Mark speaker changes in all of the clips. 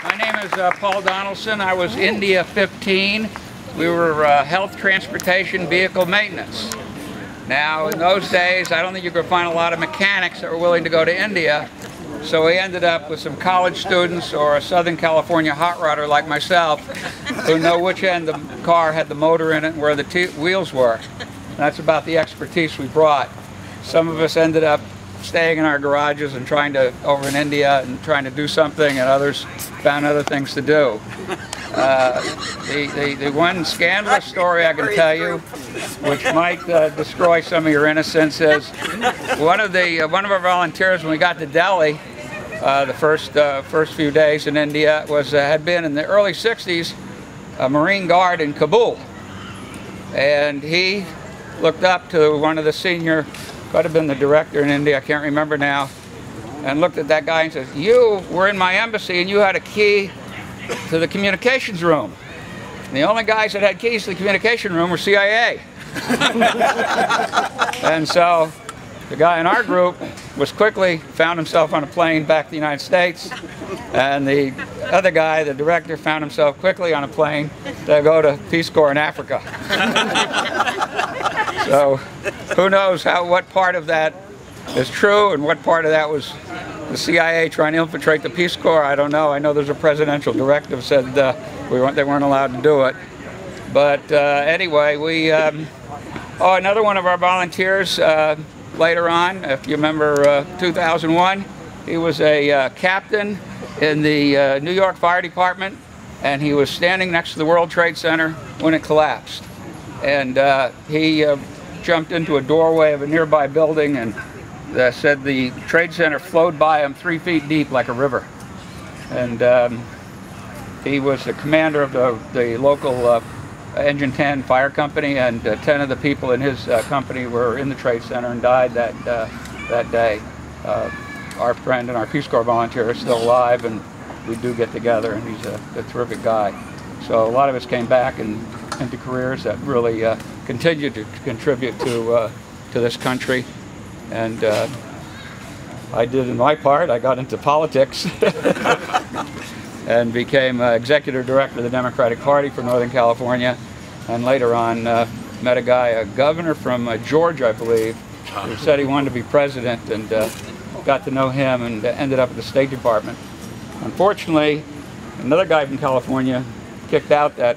Speaker 1: My name is Paul Donaldson. I was India 15. We were health transportation vehicle maintenance. Now, in those days, I don't think you could find a lot of mechanics that were willing to go to India. So we ended up with some college students or a Southern California hot rodder like myself who know which end the car had the motor in it and where the wheels were. And that's about the expertise we brought. Some of us ended up staying in our garages and trying to, over in India, and trying to do something, and others found other things to do. The one scandalous story I can tell you, which might destroy some of your innocence, is one of our volunteers when we got to Delhi, the first few days in India, had been in the early '60s a Marine Guard in Kabul, and he looked up to one of the senior, could have been the director in India, I can't remember now, and looked at that guy and says, "You were in my embassy and you had a key to the communications room." And the only guys that had keys to the communication room were CIA. And so the guy in our group found himself on a plane back to the United States, and the other guy, the director, found himself quickly on a plane to go to Peace Corps in Africa. So who knows what part of that is true and what part of that was the CIA trying to infiltrate the Peace Corps. I don't know. I know there's a presidential directive said they weren't allowed to do it. But anyway, another one of our volunteers later on, if you remember 2001, he was a captain in the New York Fire Department, and he was standing next to the World Trade Center when it collapsed. And he jumped into a doorway of a nearby building and said the Trade Center flowed by him 3 feet deep like a river. And he was the commander of the local Engine 10 fire company, and 10 of the people in his company were in the Trade Center and died that day. Our friend and our Peace Corps volunteer is still alive, and we do get together, and he's a terrific guy. So a lot of us came back into careers that really continue to contribute to this country. And I did in my part. I got into politics and became executive director of the Democratic Party for Northern California, and later on met a governor from Georgia, I believe, who said he wanted to be president, and got to know him and ended up at the State Department. Unfortunately, another guy from California kicked out that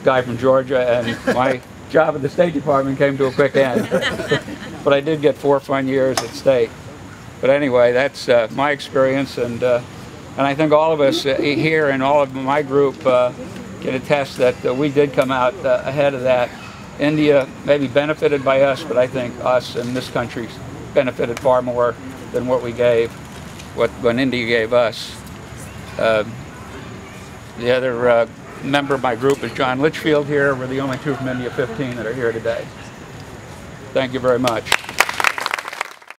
Speaker 1: guy from Georgia, and my job at the State Department came to a quick end. But I did get 4 fun years at State. But anyway, that's my experience, and I think all of us here and all of my group can attest that we did come out ahead of that. India maybe benefited by us, but I think us and this country benefited far more than what we gave, when India gave us. The other member of my group is John Litchfield here. We're the only two from India 15 that are here today. Thank you very much.